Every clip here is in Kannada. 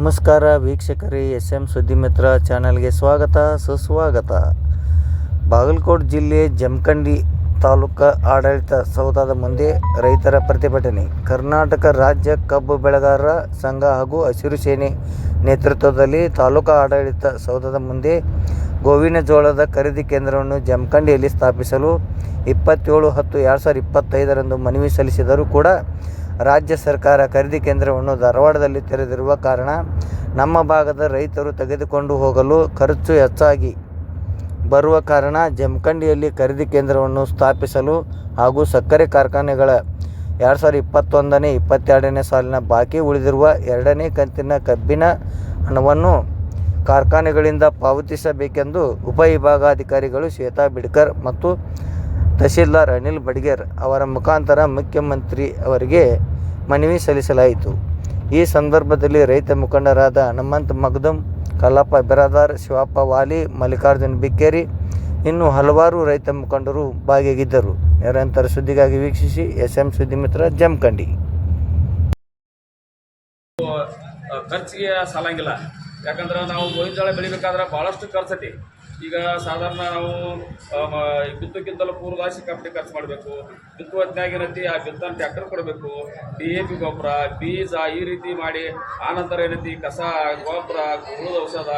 ನಮಸ್ಕಾರ ವೀಕ್ಷಕರೇ, SM ಸುದ್ದಿ ಮಿತ್ರ ಚಾನಲ್ಗೆ ಸ್ವಾಗತ ಸುಸ್ವಾಗತ. ಬಾಗಲಕೋಟೆ ಜಿಲ್ಲೆ ಜಮಖಂಡಿ ತಾಲೂಕು ಆಡಳಿತ ಸೌಧದ ಮುಂದೆ ರೈತರ ಪ್ರತಿಭಟನೆ. ಕರ್ನಾಟಕ ರಾಜ್ಯ ಕಬ್ಬು ಬೆಳೆಗಾರರ ಸಂಘ ಹಾಗೂ ಹಸಿರು ಸೇನೆ ನೇತೃತ್ವದಲ್ಲಿ ತಾಲೂಕು ಆಡಳಿತ ಸೌಧದ ಮುಂದೆ ಗೋವಿನ ಜೋಳದ ಖರೀದಿ ಕೇಂದ್ರವನ್ನು ಜಮಖಂಡಿಯಲ್ಲಿ ಸ್ಥಾಪಿಸಲು 27/10/2025 ಮನವಿ ಸಲ್ಲಿಸಿದರೂ ಕೂಡ ರಾಜ್ಯ ಸರ್ಕಾರ ಖರೀದಿ ಕೇಂದ್ರವನ್ನು ಧಾರವಾಡದಲ್ಲಿ ತೆರೆದಿರುವ ಕಾರಣ ನಮ್ಮ ಭಾಗದ ರೈತರು ತೆಗೆದುಕೊಂಡು ಹೋಗಲು ಖರ್ಚು ಹೆಚ್ಚಾಗಿ ಬರುವ ಕಾರಣ ಜಮಖಂಡಿಯಲ್ಲಿ ಖರೀದಿ ಕೇಂದ್ರವನ್ನು ಸ್ಥಾಪಿಸಲು ಹಾಗೂ ಸಕ್ಕರೆ ಕಾರ್ಖಾನೆಗಳ 2021-22ನೇ ಸಾಲಿನ ಬಾಕಿ ಉಳಿದಿರುವ 2ನೇ ಕಂತಿನ ಕಬ್ಬಿನ ಹಣವನ್ನು ಕಾರ್ಖಾನೆಗಳಿಂದ ಪಾವತಿಸಬೇಕೆಂದು ಉಪವಿಭಾಗಾಧಿಕಾರಿಗಳು ಶ್ವೇತಾ ಬಿಡ್ಕರ್ ಮತ್ತು ತಹಶೀಲ್ದಾರ್ ಅನಿಲ್ ಬಡ್ಗೇರ್ ಅವರ ಮುಖಾಂತರ ಮುಖ್ಯಮಂತ್ರಿ ಅವರಿಗೆ ಮನವಿ ಸಲ್ಲಿಸಲಾಯಿತು. ಈ ಸಂದರ್ಭದಲ್ಲಿ ರೈತ ಮುಖಂಡರಾದ ಹನುಮಂತ ಮಗ್ದುಮ್, ಕಲ್ಲಪ್ಪ ಬಿರಾದಾರ್, ಶಿವಪ್ಪ ವಾಲಿ, ಮಲ್ಲಿಕಾರ್ಜುನ್ ಬಿಕ್ಕೇರಿ ಇನ್ನೂ ಹಲವಾರು ರೈತ ಮುಖಂಡರು ಭಾಗಿಯಾಗಿದ್ದರು. ನಿರಂತರ ಸುದ್ದಿಗಾಗಿ ವೀಕ್ಷಿಸಿ SM ಸುದ್ದಿ ಮಿತ್ರ ಜಮಖಂಡಿ. ಖರ್ಚಿಗೆ ಸಾಲಂಗಿಲ್ಲ, ಯಾಕಂದ್ರೆ ನಾವು ಗೋವಿನ ಜೋಳ ಬೆಳಿಬೇಕಾದ್ರೆ ಭಾಳಷ್ಟು ಖರ್ಚತಿ. ಈಗ ಸಾಧಾರಣ ನಾವು ಬಿತ್ತಕ್ಕಿಂತಲೂ ಪೂರ್ವ ಸಿಕ್ಕಾಪಟ್ಟೆ ಖರ್ಚು ಮಾಡಬೇಕು. ಬಿತ್ತುವ ಹೊತ್ತಿನಾಗ ಏನೈತಿ, ಆ ಬಿತ್ತನ್ನು ಟ್ಯಾಕ್ಟರ್ ಕೊಡಬೇಕು, DAP ಗೊಬ್ಬರ, ಬೀಜ, ಈ ರೀತಿ ಮಾಡಿ ಆನಂತರ ಏನೈತಿ ಕಸ ಗೊಬ್ಬರ, ಹುಳದ ಔಷಧ,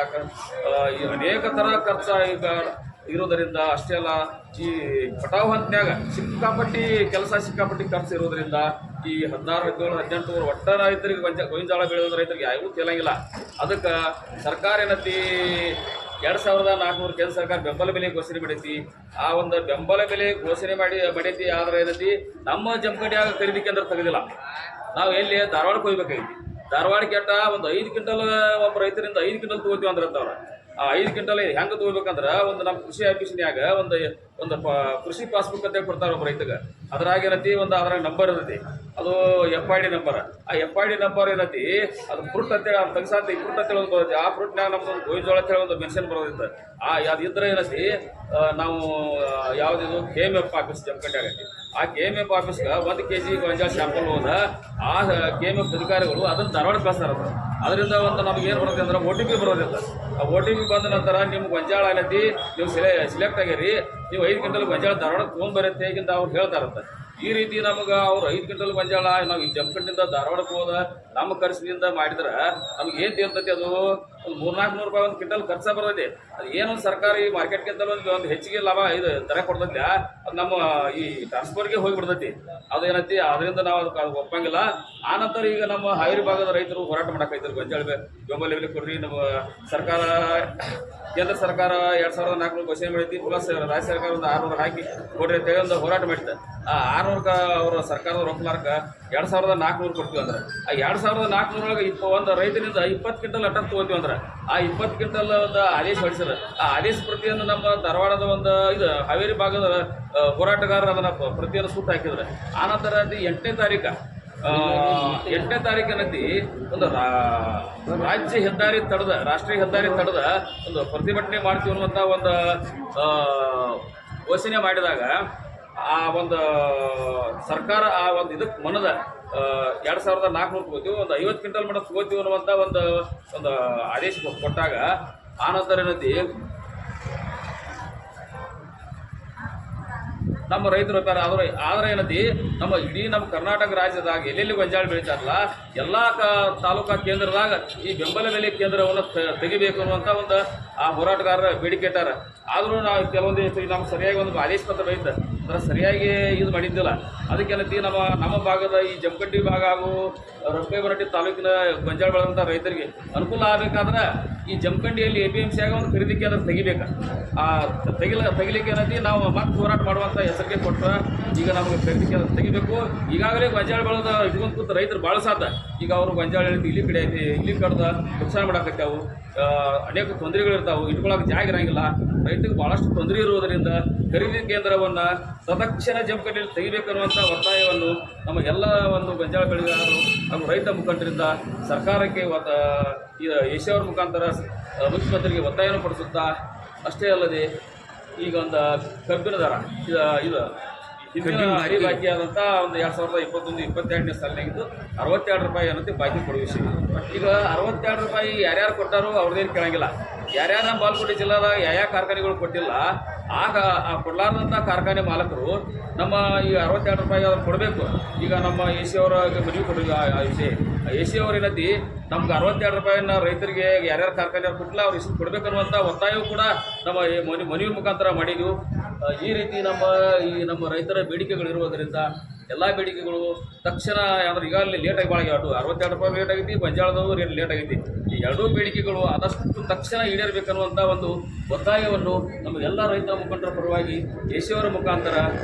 ಅನೇಕ ಥರ ಖರ್ಚು ಈಗ ಇರೋದರಿಂದ ಅಷ್ಟೇ ಅಲ್ಲ, ಈ ಕಟಾವು ಹಂತನ್ಯಾಗ ಸಿಕ್ಕಾಪಟ್ಟಿ ಖರ್ಚು ಇರೋದರಿಂದ ಈ 16, 17, 18 ಒಟ್ಟ ರೈತರಿಗೆ ಗೋವಿನ ಜೋಳ ಬೆಳೆಯೋದು ರೈತರಿಗೆ ಯಾವೂ ತೇಲಂಗಿಲ್ಲ. ಅದಕ್ಕೆ ಸರ್ಕಾರ ಏನೈತಿ 2400 ಕೇಂದ್ರ ಸರ್ಕಾರ ಬೆಂಬಲ ಬೆಲೆ ಘೋಷಣೆ ಮಾಡೈತಿ. ಆ ಒಂದು ಬೆಂಬಲ ಬೆಲೆ ಘೋಷಣೆ ಮಾಡೈತಿ. ಆದರೆ ಏನೈತಿ, ನಮ್ಮ ಜಮಖಂಡಿಯಾಗ ಖರೀದಿ ಕೇಂದ್ರ ತೆಗೆದಿಲ್ಲ. ನಾವು ಎಲ್ಲಿ ಧಾರವಾಡಕ್ಕೆ ಹೋಗ್ಬೇಕಾಗೈತಿ. ಧಾರವಾಡಕ್ಕೆ ಒಂದು 5 ಕ್ವಿಂಟಲ್ ಒಬ್ಬ ರೈತರಿಂದ 5 ಕ್ವಿಂಟಲ್ ತೊಗೋತೀವಿ ಅಂದ್ರೆ ಅಂತವ್ರ ಆ 5 ಕ್ವಿಂಟಲ್ ಹೆಂಗೆ ತೊಗೋಬೇಕಂದ್ರೆ ಒಂದು ನಮ್ಮ ಕೃಷಿ ಆಫೀಸ್ನ್ಯಾಗ ಒಂದು ಕೃಷಿ ಪಾಸ್ಬುಕ್ ಅಂತ ಕೊಡ್ತಾರೆ ಒಬ್ಬ ರೈತಗೆ. ಅದ್ರಾಗ ಏನೈತಿ ಅದ್ರಾಗ ನಂಬರ್ ಇರ್ತೈತಿ, ಅದು FID ನಂಬರ್. ಆ FID ನಂಬರ್ ಏನೈತಿ, ಅದು ಫ್ರೂಟ್ ಅಂತೇಳಿ ಅದು ತೆಗ್ಸಾಂತ ಫ್ರೂಟ್ ಅಂತೇಳಿ ಒಂದು ಬರುತ್ತೆ. ಆ ಫ್ರೂಟ್ನಾಗ ನಮ್ದು ಗೋವಿನ ಜೋಳ ಅಂತೇಳಿ ಒಂದು ಮೆನ್ಷನ್ ಬರೋದಿತ್ತು. ಅದು ಇದ್ರೆ ಏನೈತಿ, ನಾವು ಯಾವುದಿದು KMF ಆಫೀಸ್ ಜಮಖಂಡಿ ಆಗೈತಿ. ಆ KMF ಆಫೀಸ್ಗೆ 1 kg ಗೋಂಜಾಳ ಸ್ಯಾಂಪಲ್ ಹೋದ ಆ KMF ಅಧಿಕಾರಿಗಳು ಅದನ್ನು ಧಾರವಾಡ ಕಳಿಸ್ತಾರೆ. ಅದರಿಂದ ನಮ್ಗೆ ಏನು ಬರುತ್ತೆ ಅಂದ್ರೆ OTP ಬರೋದಿಲ್ಲ. ಆ OTP ಬಂದ ನಂತರ ನಿಮ್ಮ ಗೊಂಜಾಳ ಏನೈತಿ, ನೀವು ಸಿಲೆಕ್ಟ್ ಆಗ್ಯಾರಿ, ನೀವು 5 ಕ್ವಿಂಟಲ್ ಗೊಂಜಾಳ ಧಾರವಾಡ ತೊಗೊಂಡ್ಬರುತ್ತೆ ಹೇಗಿಂತ ಅವ್ರು ಹೇಳ್ತಾರಂತ. ಈ ರೀತಿ ನಮಗೆ ಅವ್ರು 5 ಕ್ವಿಂಟಲ್ ಗೊಂಜಾಳ ನಾವು ಈ ಜಮಖಂಡಿಯಿಂದ ಧಾರವಾಡಕ್ಕೆ ಹೋದ ನಮ್ಮ ಖರ್ಚಿನಿಂದ ಮಾಡಿದ್ರೆ ನಮ್ಗೆ ಏನು ತಿಳ್ತೈತಿ, ಅದು ಒಂದು 300-400 ರೂಪಾಯಿ ಒಂದು ಕ್ವಿಂಟಲ್ ಖರ್ಚು ಬರ್ತೈತಿ. ಅದು ಏನೊಂದು ಸರ್ಕಾರಿ ಮಾರ್ಕೆಟ್ಗಿಂತ ಒಂದು ಹೆಚ್ಚಿಗೆ ಲಾಭ ಇದು ದರ ಕೊಡ್ತೈತಿ, ಅದು ನಮ್ಮ ಈ ಟ್ರಾನ್ಸ್ಫರ್ಗೆ ಹೋಗಿಬಿಡ್ತೈತಿ. ಅದು ಏನೈತಿ, ಅದರಿಂದ ನಾವು ಅದಕ್ಕೆ ಒಪ್ಪಂಗಿಲ್ಲ. ಆನಂತರ ಈಗ ನಮ್ಮ ಹಾವೇರಿ ಭಾಗದ ರೈತರು ಹೋರಾಟ ಮಾಡಾಕೈತಾರೆ, ಗೊಂಜಾಳ ಬೆಂಬಲ ಬೆಲೆ ಕೊಡ್ರಿ. ನಮ್ಮ ಸರ್ಕಾರ, ಕೇಂದ್ರ ಸರ್ಕಾರ 2400 ಘೋಷಣೆ ಮಾಡೈತಿ, ಪ್ಲಸ್ ರಾಜ್ಯ ಸರ್ಕಾರ ಒಂದು 600 ಹಾಕಿ ಕೊಡ್ರಿ ಅಂತೇಳಿ ಒಂದು ಹೋರಾಟ ಮಾಡಿದ್ದೆ. ಆ 600 ಅವರ ಸರ್ಕಾರದ ರೊಕ್ಕಲಾರ್ಕ 2400 ಕೊಡ್ತೀವಿ ಅಂದ್ರೆ, ಆ 2400 ಒಳಗೆ ಒಂದು ರೈತನಿಂದ 20 ಕ್ವಿಂಟಲ್ ಅಟಕ್ ತೊಗೋತೀವಿ ಅಂದ್ರೆ ಆ 20 ಕ್ವಿಂಟಲ್ ಒಂದು ಆದೇಶ ಹೊಡಿಸಿದ್ರೆ ಆ ಆದೇಶ ಪ್ರತಿಯನ್ನು ನಮ್ಮ ಧಾರವಾಡದ ಒಂದು ಇದು ಹಾವೇರಿ ಭಾಗದ ಹೋರಾಟಗಾರರು ಅದನ್ನು ಪ್ರತಿಯನ್ನು ಸುಟ್ಟು ಹಾಕಿದ್ರೆ. ಆನಂತರ 8ನೇ ತಾರೀಕು ಏನೈತಿ, ಒಂದು ರಾಜ್ಯ ಹೆದ್ದಾರಿ ತಡೆದ, ರಾಷ್ಟ್ರೀಯ ಹೆದ್ದಾರಿ ತಡೆದ ಒಂದು ಪ್ರತಿಭಟನೆ ಮಾಡ್ತೀವಿ ಅನ್ನುವಂಥ ಒಂದು ಘೋಷಣೆ ಮಾಡಿದಾಗ ಆ ಒಂದು ಸರ್ಕಾರ ಆ ಒಂದು ಇದಕ್ಕೆ ಮನದ 2400 ತೊಗೋತೀವಿ, ಒಂದು 50 ಕ್ವಿಂಟಲ್ ಮಟ್ಟ ತೊಗೋತೀವಿ ಅನ್ನುವಂಥ ಒಂದು ಆದೇಶ ಕೊಟ್ಟಾಗ ಆನಂತರ ಏನೈತಿ, ನಮ್ಮ ರೈತರು ಆದರೆ ಏನೈತಿ, ನಮ್ಮ ಇಡೀ ನಮ್ಮ ಕರ್ನಾಟಕ ರಾಜ್ಯದಾಗ ಎಲ್ಲೆಲ್ಲಿ ಗೊಂಜಾಳ ಬೆಳೀತಾರಲ್ಲ ಎಲ್ಲ ತಾಲೂಕಾ ಕೇಂದ್ರದಾಗ ಈ ಬೆಂಬಲ ಬೆಲೆ ಕೇಂದ್ರವನ್ನು ತೆಗಿಬೇಕು ಅನ್ನುವಂಥ ಒಂದು ಆ ಹೋರಾಟಗಾರರ ಬೇಡಿಕೆ ಇಟ್ಟಾರ. ಆದರೂ ನಾವು ಕೆಲವೊಂದು ನಮ್ಗೆ ಸರಿಯಾಗಿ ಒಂದು ಆದೇಶ ಪತ್ರ ಬೈತ ಅಂದ್ರೆ ಸರಿಯಾಗಿ ಇದು ಮಾಡಿದ್ದಿಲ್ಲ. ಅದಕ್ಕೇನೈತಿ, ನಮ್ಮ ಭಾಗದ ಈ ಜಮಖಂಡಿ ಭಾಗ ಹಾಗೂ ರೊಕ್ಕೈಬರಟ್ಟಿ ತಾಲೂಕಿನ ಗೊಂಜಾಳ ಬೆಳೆದಂಥ ರೈತರಿಗೆ ಅನುಕೂಲ ಆಗಬೇಕಾದ್ರೆ ಈ ಜಮಖಂಡಿಯಲ್ಲಿ APMC ಆಗ ಒಂದು ಖರೀದಿ ಕೇಂದ್ರ ತೆಗಿಬೇಕು. ಆ ತೆಗಿಲಿಕ್ಕೆ ಏನೈತಿ, ನಾವು ಮತ್ತೆ ಹೋರಾಟ ಮಾಡುವಂಥ ಹೆಸರಿಗೆ ಕೊಟ್ಟರೆ ಈಗ ನಮಗೆ ಖರೀದಿ ಕೇಂದ್ರ ತೆಗಿಬೇಕು. ಈಗಾಗಲೇ ಗೊಂಜಾಳ ಬೆಳೆದ ಇಟ್ಕೊಂಡು ಕೂತ ರೈತರು ಭಾಳ ಸಾಧ್ಯ. ಈಗ ಅವರು ಗೊಂಜಾಳ ಹೇಳಿದ್ದು ಇಲ್ಲಿ ಕಡೆ ಐತಿ, ಇಲ್ಲಿ ಕಡ್ದ ನುಕ್ಸಾನ ಮಾಡಾಕತ್ತಾವು, ಅನೇಕ ತೊಂದರೆಗಳಿರ್ತಾವೆ, ಇಟ್ಕೊಳ್ಳೋಕೆ ಜಾಗ ಇರೋಂಗಿಲ್ಲ. ರೈತರಿಗೆ ಭಾಳಷ್ಟು ತೊಂದರೆ ಇರುವುದರಿಂದ ಖರೀದಿ ಕೇಂದ್ರವನ್ನು ತತ್ಕ್ಷಣ ಜಮಖಂಡಿಯಲ್ಲಿ ತೆಗಿಬೇಕನ್ನುವಂಥ ಒತ್ತಾಯವನ್ನು ನಮ್ಮ ಎಲ್ಲ ಒಂದು ಗೊಂಜಾಳ ಬೆಳೆಗಾರರು ಹಾಗೂ ರೈತ ಮುಖಂಡರಿಂದ ಸರ್ಕಾರಕ್ಕೆ ಯಶೋರ ಮುಖಾಂತರ ಮುಖ್ಯಮಂತ್ರಿಗೆ ಒತ್ತಾಯವನ್ನು ಪಡಿಸುತ್ತಾ, ಅಷ್ಟೇ ಅಲ್ಲದೆ ಈಗ ಒಂದು ಕಬ್ಬಿನ ದರ ಇದು ಹಿಂದಿನ ಹರಿ ಬಾಕಿ ಆದಂಥ ಒಂದು 2021-22ನೇ ಸಾಲಿನಾಗಿದ್ದು 62 ರೂಪಾಯಿ ಅನ್ನೋದು ಬಾಕಿ ಕೊಡುವ ವಿಷಯ. ಈಗ 62 ರೂಪಾಯಿ ಯಾರ್ಯಾರು ಕೊಟ್ಟಾರೋ ಅವ್ರದ್ದೇನು ಕೇಳಂಗಿಲ್ಲ. ಯಾರ್ಯಾರ ನಮ್ಮ ಬಾಗಲಕೋಟೆ ಜಿಲ್ಲಾದ ಯಾವ ಕಾರ್ಖಾನೆಗಳು ಕೊಟ್ಟಿಲ್ಲ ಆಗ ಆ ಕೊಡಲಾರ್ದಂಥ ಕಾರ್ಖಾನೆ ಮಾಲಕರು ನಮ್ಮ ಈ 62 ರೂಪಾಯಿ ಅದನ್ನು ಕೊಡಬೇಕು. ಈಗ ನಮ್ಮ ಎ ಸಿ ಅವರ ಮನವಿ ಕೊಟ್ಟಿಲ್ಲ ಆ ವಿಷಯ. ಎ ಸಿ ಅವ್ರು ಏನೈತಿ ನಮ್ಗೆ 62 ರೂಪಾಯಿನ ರೈತರಿಗೆ ಯಾರ್ಯಾರು ಕಾರ್ಖಾನೆಯವ್ರು ಕೊಟ್ಟಿಲ್ಲ ಅವ್ರು ಇಷ್ಟು ಕೊಡಬೇಕನ್ನುವಂಥ ಒತ್ತಾಯವೂ ಕೂಡ ನಮ್ಮ ಮನವಿ ಮುಖಾಂತರ ಮಾಡಿದ್ವು. ಈ ರೀತಿ ನಮ್ಮ ರೈತರ ಬೇಡಿಕೆಗಳಿರುವುದರಿಂದ ಎಲ್ಲ ಬೇಡಿಕೆಗಳು ತಕ್ಷಣ ಅಂದ್ರೆ ಈಗಾಗಲೇ ಲೇಟಾಗಿ ಭಾಳ ಆಗ್ಯಾವ. 62 ರೂಪಾಯಿ ಲೇಟ್ ಆಗೈತಿ, ಗೊಂಜಾಳದವು ರೇಟ್ ಲೇಟ್ ಆಗೈತಿ. ಈ ಎರಡೂ ಬೇಡಿಕೆಗಳು ಆದಷ್ಟು ತಕ್ಷಣ ಈಡೇರಬೇಕನ್ನುವಂಥ ಒಂದು ಒತ್ತಾಯವನ್ನು ನಮ್ಮ ಎಲ್ಲ ರೈತ ಮುಖಂಡರ ಪರವಾಗಿ ದೇಶಿಯವರ ಮುಖಾಂತರ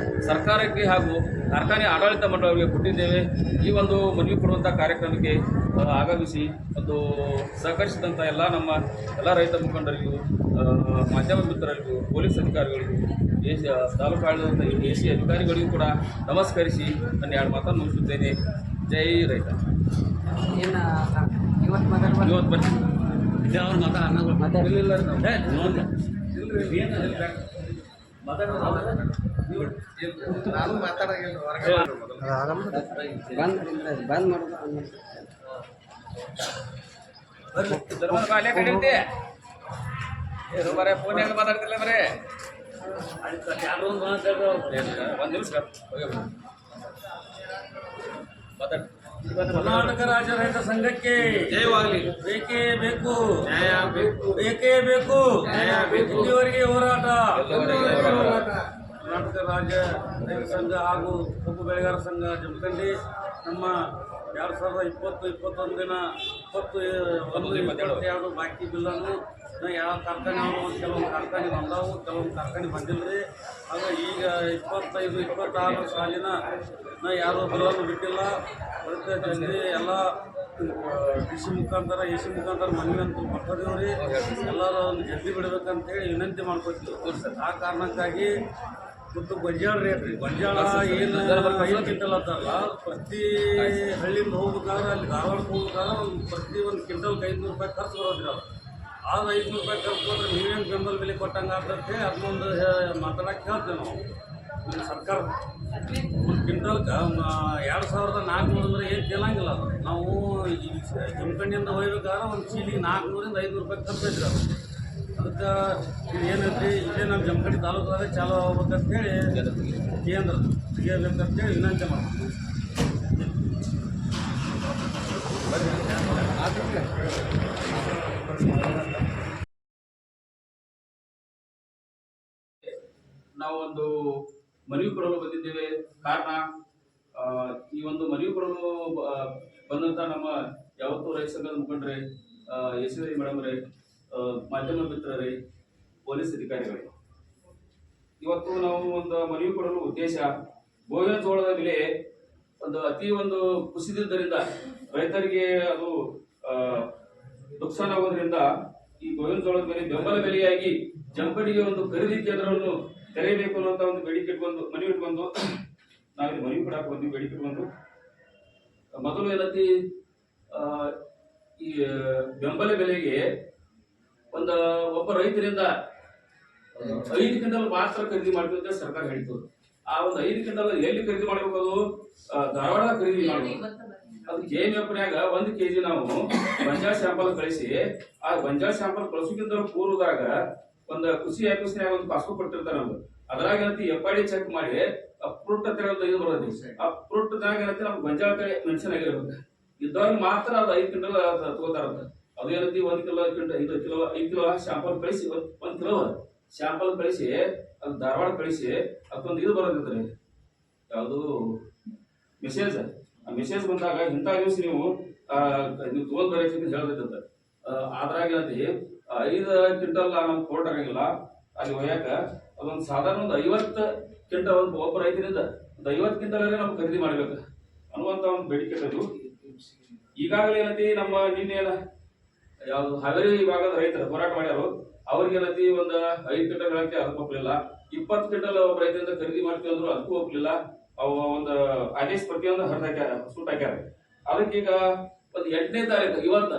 ಸರ್ಕಾರಕ್ಕೆ ಹಾಗೂ ಕಾರ್ಖಾನೆ ಆಡಳಿತ ಮಂಡಳಿಗೆ ಕೊಟ್ಟಿದ್ದೇವೆ. ಈ ಒಂದು ಮನವಿ ಕೊಡುವಂಥ ಕಾರ್ಯಕ್ರಮಕ್ಕೆ ಆಗಮಿಸಿ ಒಂದು ಸಹಕರಿಸಿದಂಥ ನಮ್ಮ ರೈತ ಮುಖಂಡರಿಗೂ, ಮಾಧ್ಯಮ ಮಿತ್ರರಿಗೂ, ಪೊಲೀಸ್ ಅಧಿಕಾರಿಗಳಿಗೂ, ತಾಲೂಕು ಆಡಳಿತ ಎ.ಸಿ ಅಧಿಕಾರಿಗಳಿಗೂ ಕೂಡ ನಮಸ್ಕರಿಸಿ ನನ್ನ 2 ಮಾತನ್ನು ಮುಗಿಸುತ್ತೇನೆ. ಜೈ ರೈತ. ಇವತ್ತು ಬನ್ನಿ ಫೋನ್ಯಾಗ ಮಾತಾಡ್ತಿಲ್ಲ ಬರೇ ಒಂದು ನಿಮಿಷ ಮಾತಾಡ. ಕರ್ನಾಟಕ ರಾಜ್ಯ ರೈತ ಸಂಘಕ್ಕೆ ಜಯವಾಗಲಿ. ಬೇಕೇ ಬೇಕು, ನ್ಯಾಯ ಬೇಕು, ಬೇಕೇ ಬೇಕು, ನ್ಯಾಯ ಬೇಕು. ಇಲ್ಲಿವರೆಗೆ ಹೋರಾಟ. ಹೋರಾಟ. ಕರ್ನಾಟಕ ರಾಜ್ಯ ರೈತ ಸಂಘ ಹಾಗೂ ಕಬ್ಬು ಬೆಳೆಗಾರ ಸಂಘ ಜಮಖಂಡಿ ನಮ್ಮ 2021 ಬಾಕಿ ಬಿಲ್ಲನ್ನು ಯಾವ ಕಾರ್ಖಾನೆ ಕೆಲವೊಂದು ಕಾರ್ಖಾನೆ ಬಂದಾವು, ಕೆಲವೊಂದು ಕಾರ್ಖಾನೆ ಬಂದಿಲ್ಲ ರೀ. ಆಗ ಈಗ 25-26 ಸಾಲಿನ ಯಾರು ಬಿಲ್ಲನ್ನು ಬಿಟ್ಟಿಲ್ಲ. ಅದಕ್ಕೆ ಜಲ್ದಿ ಎಲ್ಲ ಡಿ.ಸಿ ಮುಖಾಂತರ ಎ.ಸಿ ಮುಖಾಂತರ ಮನವಿ ಅಂತ ಬರ್ತಿದ್ದೀವಿ ರೀ. ಎಲ್ಲರೂ ಒಂದು ಜಲ್ದಿ ಬಿಡಬೇಕಂತೇಳಿ ವಿನಂತಿ ಮಾಡ್ಕೊತೀವಿ. ಆ ಕಾರಣಕ್ಕಾಗಿ ಮತ್ತು ಗೊಂಜಾಳ ರೇಟ್ ರೀ, ಗೊಂಜಾಳ ಏನು 5 ಕ್ವಿಂಟಲ್ ಅಂತಾರಲ್ಲ, ಪ್ರತಿ ಹಳ್ಳಿಯಿಂದ ಹೋಗ್ಬೇಕಾದ್ರೆ ಅಲ್ಲಿ ಧಾರವಾಡಕ್ಕೆ ಹೋಗ್ಬೇಕಾದ್ರೆ ಪ್ರತಿ ಒಂದು ಕ್ವಿಂಟಲ್ಗೆ 500 ರೂಪಾಯಿ ಖರ್ಚು ಬರೋದ್ರಿ. ಅದು 500 ರೂಪಾಯಿ ಖರ್ಚು ಕೊಟ್ಟರೆ ನೀವೇನು ಬೆಂಬಲ ಬೆಲೆ ಕೊಟ್ಟಂಗೆ ಆಗ್ತಂತೆ ಅದನ್ನೊಂದು ಮಾತಾಡಕ್ಕೆ ಹೇಳ್ತೇವೆ ನಾವು. ಸರ್ಕಾರ ಒಂದು ಕ್ವಿಂಟಲ್ಗೆ 2400 ಅಂದ್ರೆ ಏನು ಕೇಳಂಗಿಲ್ಲ. ಅದು ನಾವು ಜಮಖಂಡಿಯಿಂದ ಹೋಗ್ಬೇಕಾದ್ರೆ ಒಂದು ಚೀಲಿಗೆ 400-500 ರೂಪಾಯಿ ಖರ್ಚು ಐತ್ರಿ. ಅದು ಅದಕ್ಕೆ ಏನೈತಿ ಇಲ್ಲೇ ನಮ್ಮ ಜಮಖಂಡಿ ತಾಲೂಕಾದ್ರೆ ಚಾಲು ಆಗ್ಬೇಕಂತೇಳಿ ಕೇಂದ್ರ ತೆಗಿಬೇಕಂತೇಳಿ ವಿನಂತಿ ಮಾಡ್ತೀವಿ. ನಾವು ಒಂದು ಮನವಿ ಕೊಡಲು ಬಂದಿದ್ದೇವೆ. ಕಾರಣ ಈ ಒಂದು ಮನವಿ ಕೊಡಲು ಬಂದಂಥ ನಮ್ಮ ಯಾವತ್ತೂ ರೈತ ಸಂಘದ ಮುಖಂಡರೇ, ಯಶಸ್ವಿ ಮೇಡಮ್ರೇ, ಮಾಧ್ಯಮ ಮಿತ್ರರೇ, ಪೊಲೀಸ್ ಅಧಿಕಾರಿಗಳೇ, ಇವತ್ತು ನಾವು ಒಂದು ಮನವಿ ಕೊಡಲು ಉದ್ದೇಶ ಗೋವಿನ ಜೋಳದ ಬೆಲೆ ಒಂದು ಕುಸಿದಿದ್ದರಿಂದ ರೈತರಿಗೆ ಅದು ನುಕ್ಸಾನ ಆಗೋದ್ರಿಂದ ಈ ಗೋವಿನ ಜೋಳದ ಬೆಲೆ ಬೆಂಬಲ ಬೆಲೆಯಾಗಿ ಜಮಖಂಡಿಗೆ ಒಂದು ಖರೀದಿ ಕೇಂದ್ರವನ್ನು ತೆರೆಯಬೇಕು ಅನ್ನುವಂಥ ಒಂದು ಬೇಡಿಕೆ ಮನವಿ ಇಟ್ಕೊಂಡು ನಾವಿಲ್ಲಿ ಮನವಿ ಕೊಡಕ್ಕೆ ಬಂದ್ವಿ. ಬೇಡಿಕೆ ಇಟ್ಕೊಂಡು ಮೊದಲು ಏನಂತಿ ಈ ಬೆಂಬಲ ಬೆಲೆಗೆ ಒಬ್ಬ ರೈತರಿಂದ 5 ಕ್ವಿಂಟಲ್ ಮಾತ್ರ ಖರೀದಿ ಮಾಡ್ತೀವಿ ಅಂತ ಸರ್ಕಾರ ಹೇಳಿತು. ಆ ಒಂದು 5 ಕ್ವಿಂಟಲ್ ಎಲ್ಲಿ ಖರೀದಿ ಮಾಡಬೇಕು? ಅದು ಧಾರವಾಡ ಖರೀದಿ ಮಾಡಬೇಕು. ಅದು KMF-ನ್ಯಾಗ 1 kg ನಾವು ಗೊಂಜಾಳ ಸ್ಯಾಂಪಲ್ ಕಳಿಸಿ, ಆ ಗೊಂಜಾಳ ಸ್ಯಾಂಪಲ್ ಕಳಿಸೋಕ್ಕಿಂತ ಪೂರ್ವದಾಗ ಒಂದು ಕೃಷಿ ಆಫೀಸ್ನ್ಯಾಗ ಒಂದು ಪಾಸ್ಬುಕ್ ಕೊಟ್ಟಿರ್ತಾರೆ. ನಮ್ದು ಅದ್ರಾಗ ಏನಂತ FID ಚೆಕ್ ಮಾಡಿ ಅಪ್ರೂವ್ಡ್ ಅಂತ ಹೇಳಿ ಇದು ಬರೋದು. ಅಪ್ರೂವ್ಡ್ದಾಗ ಏನಂತ ನಮ್ಗೆ ಗೊಂಜಾಳ ಕಡೆ ಮೆನ್ಷನ್ ಆಗಿರ್ಬೇಕು. ಇದ್ದವ್ರಿಗೆ ಮಾತ್ರ ಅದು 5 ಕ್ವಿಂಟಲ್ ತಗೋತಾರಂತ. ಅದು ಏನಂತ 1 ಕಿಲೋ 5 ಕಿಲೋ ಶಾಂಪಲ್ ಕಳಿಸಿ 1 ಕಿಲೋ ಶಾಂಪಲ್ ಕಳಿಸಿ ಅದು ಧಾರವಾಡ ಕಳಿಸಿ ಅದೊಂದು ಇದು ಬರೋದಿರ್ತಾರೆ, ಯಾವುದು ಮೆಸೇಜ್. ಆ ಮೆಸೇಜ್ ಬಂದಾಗ ಇಂಥ ದಿವಸ ನೀವು ತಗೊಂಡ್ ಬರೀ ಹೇಳ್ದೈತಂತ. ಅದ್ರಾಗ ಏನಂತ 5 ಕ್ವಿಂಟಲ್ ನಮ್ಗೆ ಕೋರ್ಟ್ ಆಗಂಗಿಲ್ಲ ಅಲ್ಲಿ ಒಯ್ಯಾಕ. ಅದೊಂದು ಸಾಧಾರಣ ಒಂದು 50 ಕ್ವಿಂಟಲ್ ಒಬ್ಬ ರೈತರಿಂದ ಒಂದು 50 ಕ್ವಿಂಟಲ್ ನಾವು ಖರೀದಿ ಮಾಡ್ಬೇಕು ಅನ್ನುವಂಥ ಒಂದು ಬೇಡಿಕೆ ಇರೋದು. ಈಗಾಗಲೇ ಏನಂತಿ ನಮ್ಮ ನಿನ್ನೆ ಯಾವ್ದು ಹಾವೇರಿ ವಿಭಾಗದ ರೈತರು ಹೋರಾಟ ಮಾಡ್ಯಾರು. ಅವ್ರಿಗೆ ಏನಂತಿ ಒಂದು 5 ಕ್ವಿಂಟಲ್ ಹೇಳಕ್ಕೆ ಅದಕ್ಕೆ ಒಪ್ಪಲಿಲ್ಲ. 20 ಕ್ವಿಂಟಲ್ ಒಬ್ಬ ರೈತರಿಂದ ಖರೀದಿ ಮಾಡ್ತೀವಿ ಅಂದ್ರು ಅದಕ್ಕೂ ಒಪ್ಪಲಿಲ್ಲ. ಅವು ಒಂದು ಆದೇಶ ಪ್ರತಿಯೊಂದು ಸುಟ್ಟು ಹಾಕ್ಯಾರ. ಅದಕ್ಕೆ ಈಗ ಒಂದು 8ನೇ ತಾರೀಕು ಇವತ್ತು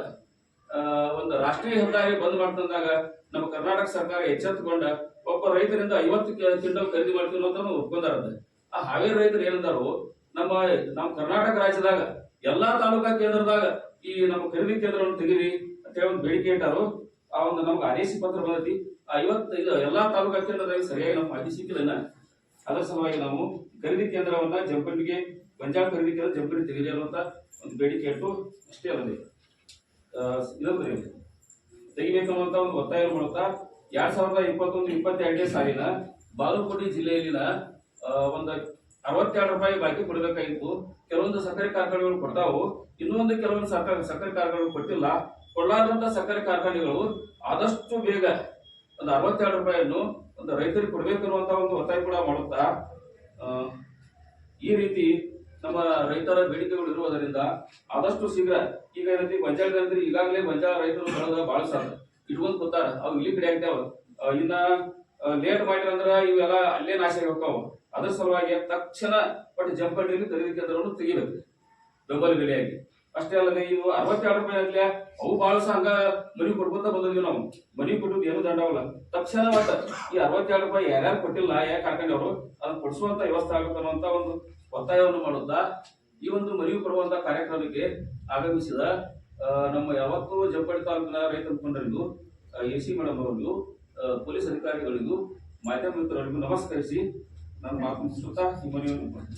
ಒಂದು ರಾಷ್ಟ್ರೀಯ ಹೆದ್ದಾರಿ ಬಂದ್ ಮಾಡ್ತಂದಾಗ ನಮ್ಮ ಕರ್ನಾಟಕ ಸರ್ಕಾರ ಎಚ್ಚೆತ್ತುಕೊಂಡ ಒಬ್ಬ ರೈತರಿಂದ 50 ಕ್ವಿಂಟಲ್ ಖರೀದಿ ಮಾಡ್ತೀವಿ ಅಂತ ಒಪ್ಕೊಂಡಾರ. ಆ ಹಾವೇರಿ ರೈತರು ಏನಂದಾರು, ನಮ್ಮ ಕರ್ನಾಟಕ ರಾಜ್ಯದಾಗ ಎಲ್ಲಾ ತಾಲೂಕಾ ಕೇಂದ್ರದಾಗ ಈ ನಮ್ಮ ಖರೀದಿ ಕೇಂದ್ರವನ್ನು ತೆಗಿರಿ ಅಂತ ಹೇಳಿ ಒಂದು ಬೇಡಿಕೆ ಇಟ್ಟಾರು. ಆ ಒಂದು ನಮ್ಗೆ ಆದೇಶ ಪತ್ರ ಬಂದೈತಿ. ಇದು ಎಲ್ಲಾ ತಾಲೂಕಾ ಕೇಂದ್ರದಾಗ ಸರಿಯಾಗಿ ನಮ್ಗೆ ಮಾಹಿತಿ ಸಿಕ್ಕಿಲ್ಲ. ಅದರ ಸಲುವಾಗಿ ನಾವು ಖರೀದಿ ಕೇಂದ್ರವನ್ನ ಜಂಪನ್ಗೆ ಗೊಂಜಾಳ ಖರೀದಿ ಕೇಂದ್ರ ಜಂಪನಿ ತೆಗಿರಿ ಅನ್ನುವಂತ ಒಂದು ಬೇಡಿಕೆ ಇಟ್ಟು ಅಷ್ಟೇ ಅಲ್ಲದೆ ಇದೊಂದು ತೆಗಿಬೇಕನ್ನುವಂತ ಒಂದು ಒತ್ತಾಯ ಮಾಡುತ್ತಾ 2021-22 ಸಾಲಿನ ಬಾಗಲಕೋಟೆ ಜಿಲ್ಲೆಯಲ್ಲಿನ ಒಂದು 62 ರೂಪಾಯಿ ಬಾಕಿ ಕೊಡಬೇಕಾಗಿತ್ತು. ಕೆಲವೊಂದು ಸಕ್ಕರೆ ಕಾರ್ಖಾನೆಗಳು ಕೊಡ್ತಾವು, ಇನ್ನೊಂದು ಕೆಲವೊಂದು ಸಕ್ಕರೆ ಕಾರ್ಖಾನೆಗಳು ಕೊಟ್ಟಿಲ್ಲ. ಕೊಡಲಾರದಂತ ಸಕ್ಕರೆ ಕಾರ್ಖಾನೆಗಳು ಆದಷ್ಟು ಬೇಗ ಒಂದು 62 ರೂಪಾಯಿಯನ್ನು ಒಂದು ರೈತರಿಗೆ ಕೊಡಬೇಕನ್ನುವಂತ ಒಂದು ಒತ್ತಾಯ ಕೂಡ ಮಾಡುತ್ತಾ ಈ ರೀತಿ ನಮ್ಮ ರೈತರ ಬೇಡಿಕೆಗಳು ಇರುವುದರಿಂದ ಆದಷ್ಟು ಶೀಘ್ರ ಈಗ ಏನಂತ ಗೊಂಜಾಳ ಈಗಾಗಲೇ ಗೊಂಜಾಳ ರೈತರು ಬೆಳೆದ ಬಹಳ ಸಾಧ್ಯ ಇಟ್ಕೊಂಡ್ ಕೂತಾರ, ಅವು ಇಲ್ಲಿ ಕಡೆ ಆಗ್ತಾವ. ಇನ್ನ ಲೇಟ್ ಮಾಡಿರಂದ್ರ ಇವೆಲ್ಲ ಅಲ್ಲೇ ನಾಶ ಹೋಗ್ತಾವ. ಅದ್ರ ಸಲುವಾಗಿ ತಕ್ಷಣ ಬಟ್ ಜಂಪಂಡಿಯಲ್ಲಿ ಖರೀದಿ ಕೇಂದ್ರವನ್ನು ತೆಗಿಬೇಕು ಬೆಂಬಲ ಬೆಲೆಯಾಗಿ. ಅಷ್ಟೇ ಅಲ್ಲದೆ ಇದು 62 ರೂಪಾಯಿ ಆಗ್ಲಿ ಅವು ಬಹಳ ಹಂಗ ಮನಿ ಕೊಡ್ಕೊಂತ ಬಂದಿದ್ವಿ ನಾವು. ಮನಿ ಕೊಟ್ಟದ್ದು ಏನು ದಂಡವಲ್ಲ. ತಕ್ಷಣ ಮತ್ತ ಈ 62 ರೂಪಾಯಿ ಯಾರ್ಯಾರು ಕೊಟ್ಟಿಲ್ಲ ಯಾಕೆ ಕಾರ್ಖಾನೆಯವರು ಅದನ್ನ ಕೊಡಿಸುವಂತ ವ್ಯವಸ್ಥೆ ಆಗುತ್ತೆ ಅನ್ನುವಂತ ಒಂದು ಒತ್ತಾಯವನ್ನು ಮಾಡುತ್ತಾ ಈ ಒಂದು ಮನವಿ ಕೊಡುವಂತ ಕಾರ್ಯಕ್ರಮಕ್ಕೆ ಆಗಮಿಸಿದ ನಮ್ಮ ಯಾವತ್ತೂ ಜಂಪಡಿ ತಾಲೂಕಿನ ರೈತ ಮುಖಂಡರಿಗೂ, AC ಮೇಡಮ್ ಅವರಿಗೂ, ಪೊಲೀಸ್ ಅಧಿಕಾರಿಗಳಿಗೂ, ಮಾಧ್ಯಮ ಮಿತ್ರರಿಗೂ ನಮಸ್ಕರಿಸಿ ನಾನು ಮಾತು ಮುಗಿಸುತ್ತಾ ಈ ಮನವಿಯನ್ನು ಬರ್ರಿ